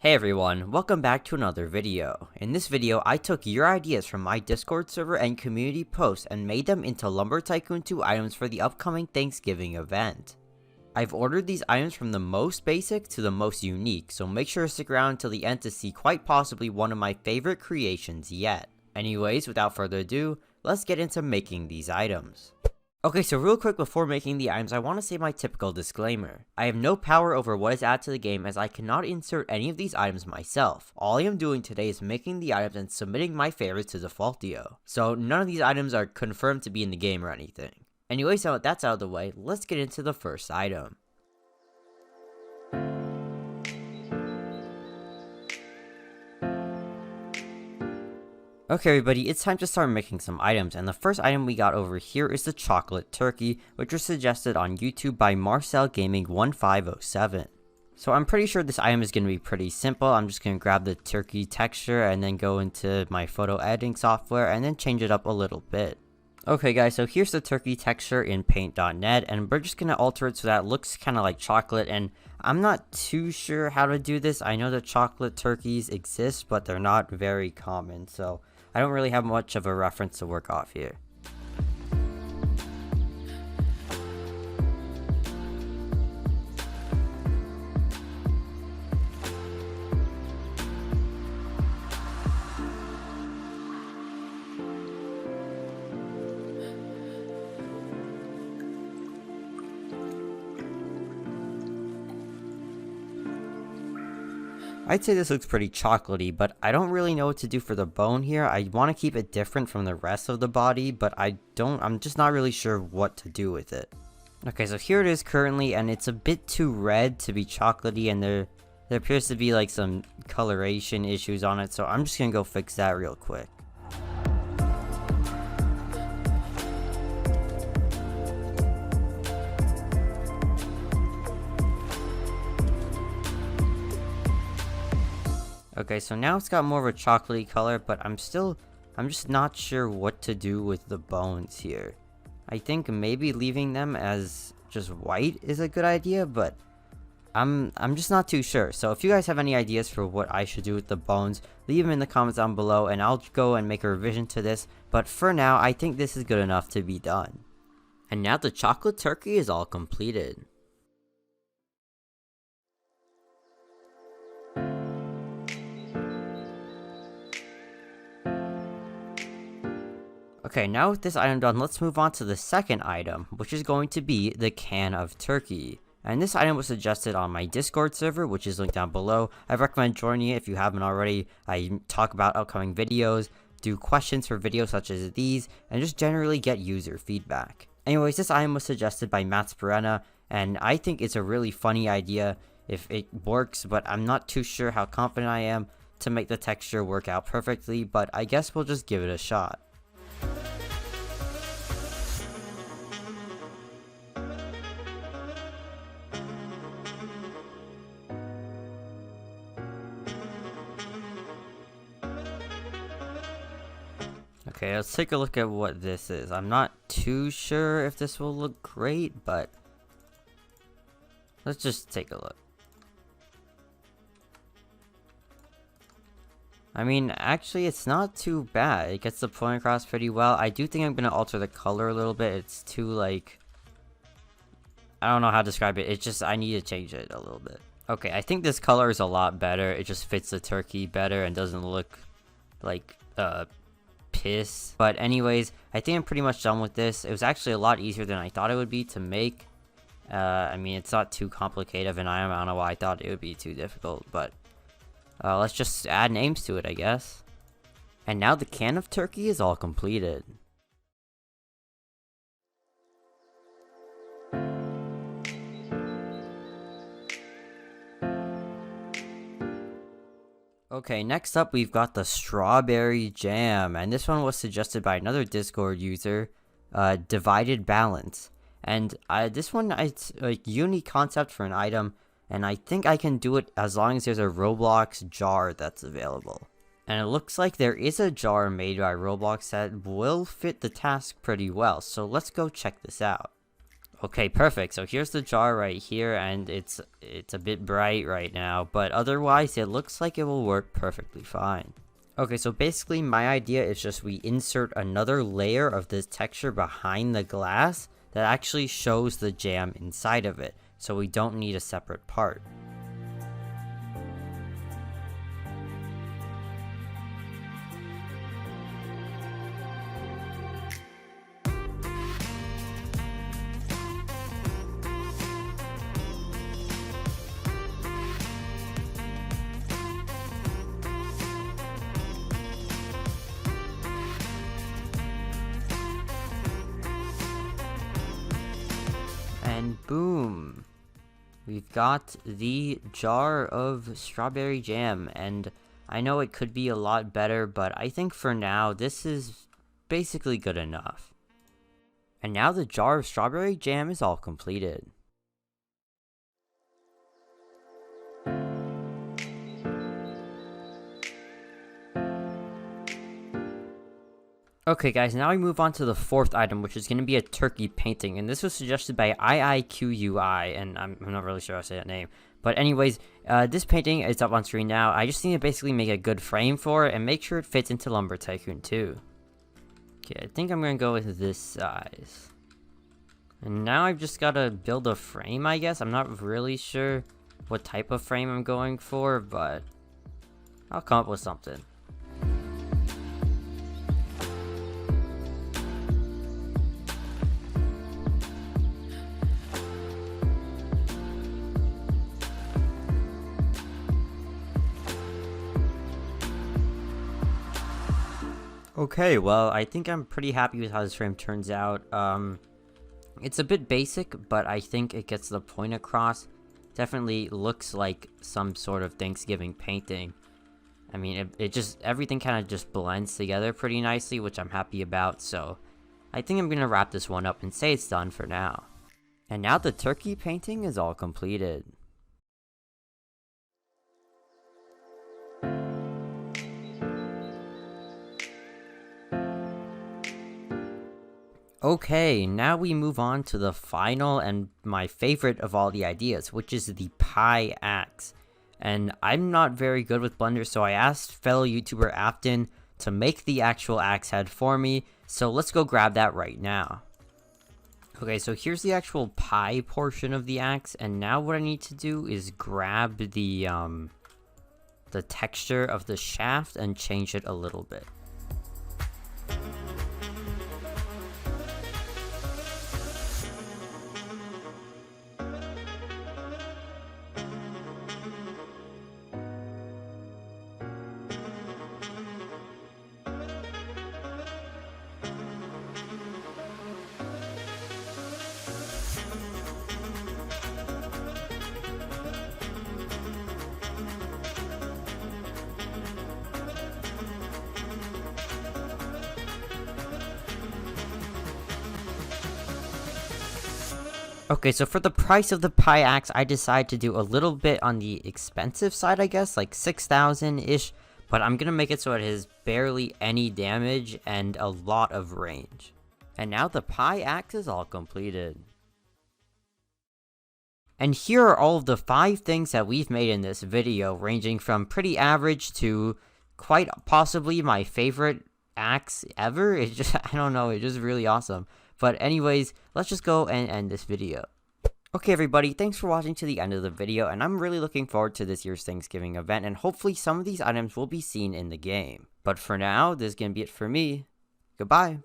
Hey everyone, welcome back to another video. In this video, I took your ideas from my Discord server and community posts and made them into Lumber Tycoon 2 items for the upcoming Thanksgiving event. I've ordered these items from the most basic to the most unique, so make sure to stick around until the end to see quite possibly one of my favorite creations yet. Anyways, without further ado, let's get into making these items. Okay, so real quick before making the items, I want to say my typical disclaimer. I have no power over what is added to the game as I cannot insert any of these items myself. All I am doing today is making the items and submitting my favorites to Defaultio. So none of these items are confirmed to be in the game or anything. Anyways, now that that's out of the way, let's get into the first item. Okay everybody, it's time to start making some items, and the first item we got over here is the chocolate turkey, which was suggested on YouTube by Marcel Gaming 1507. So I'm pretty sure this item is going to be pretty simple. I'm just going to grab the turkey texture and then go into my photo editing software and then change it up a little bit. Okay guys, so here's the turkey texture in paint.net, and we're just going to alter it so that it looks kind of like chocolate, and I'm not too sure how to do this. I know that chocolate turkeys exist, but they're not very common, so I don't really have much of a reference to work off here. I'd say this looks pretty chocolatey, but I don't really know what to do for the bone here. I want to keep it different from the rest of the body, but I'm just not really sure what to do with it. Okay, so here it is currently, and it's a bit too red to be chocolatey, and there appears to be like some coloration issues on it, so I'm just gonna go fix that real quick. Okay, so now it's got more of a chocolatey color, but I'm just not sure what to do with the bones here. I think maybe leaving them as just white is a good idea, but I'm just not too sure. So if you guys have any ideas for what I should do with the bones, leave them in the comments down below and I'll go and make a revision to this. But for now, I think this is good enough to be done. And now the chocolate turkey is all completed. Okay, now with this item done, let's move on to the second item, which is going to be the can of turkey. And this item was suggested on my Discord server, which is linked down below. I recommend joining it if you haven't already. I talk about upcoming videos, do questions for videos such as these, and just generally get user feedback. Anyways, this item was suggested by Matt Sperena, and I think it's a really funny idea if it works, but I'm not too sure how confident I am to make the texture work out perfectly, but I guess we'll just give it a shot. Okay, let's take a look at what this is. I'm not too sure if this will look great, but let's just take a look. I mean, actually, it's not too bad. It gets the point across pretty well. I do think I'm going to alter the color a little bit. It's too, like, I don't know how to describe it. It's just, I need to change it a little bit. Okay, I think this color is a lot better. It just fits the turkey better and doesn't look like, piss. But anyways, I think I'm pretty much done with this. It was actually a lot easier than I thought it would be to make. I mean, it's not too complicated of an item. I don't know why I thought it would be too difficult, but let's just add names to it, I guess. And now the can of turkey is all completed. Okay, next up we've got the strawberry jam, and this one was suggested by another Discord user, Divided Balance. And this one, it's a unique concept for an item, and I think I can do it as long as there's a Roblox jar that's available. And it looks like there is a jar made by Roblox that will fit the task pretty well, so let's go check this out. Okay, perfect. So here's the jar right here, and it's a bit bright right now, but otherwise it looks like it will work perfectly fine. Okay, so basically my idea is just we insert another layer of this texture behind the glass that actually shows the jam inside of it, so we don't need a separate part. And boom! We've got the jar of strawberry jam, and I know it could be a lot better, but I think for now this is basically good enough. And now the jar of strawberry jam is all completed. Okay guys, now we move on to the fourth item, which is going to be a turkey painting, and this was suggested by IIQUI, and I'm not really sure how to say that name. But anyways, this painting is up on screen now. I just need to basically make a good frame for it and make sure it fits into Lumber Tycoon 2. Okay, I think I'm going to go with this size. And now I've just got to build a frame, I guess. I'm not really sure what type of frame I'm going for, but I'll come up with something. Okay, well, I think I'm pretty happy with how this frame turns out. It's a bit basic, but I think it gets the point across. Definitely looks like some sort of Thanksgiving painting. I mean, it just, everything kind of just blends together pretty nicely, which I'm happy about, so I think I'm gonna wrap this one up and say it's done for now. And now the turkey painting is all completed. Okay, now we move on to the final and my favorite of all the ideas, which is the pie axe. And I'm not very good with Blender, so I asked fellow YouTuber Afton to make the actual axe head for me, so let's go grab that right now. Okay, so here's the actual pie portion of the axe, and now what I need to do is grab the texture of the shaft and change it a little bit. Okay, so for the price of the pie axe, I decided to do a little bit on the expensive side, I guess, like 6,000-ish, but I'm gonna make it so it has barely any damage and a lot of range. And now the pie axe is all completed. And here are all of the 5 things that we've made in this video, ranging from pretty average to quite possibly my favorite axe ever. It's just, I don't know, it's just really awesome. But anyways, let's just go and end this video. Okay everybody, thanks for watching to the end of the video, and I'm really looking forward to this year's Thanksgiving event, and hopefully some of these items will be seen in the game. But for now, this is gonna be it for me. Goodbye.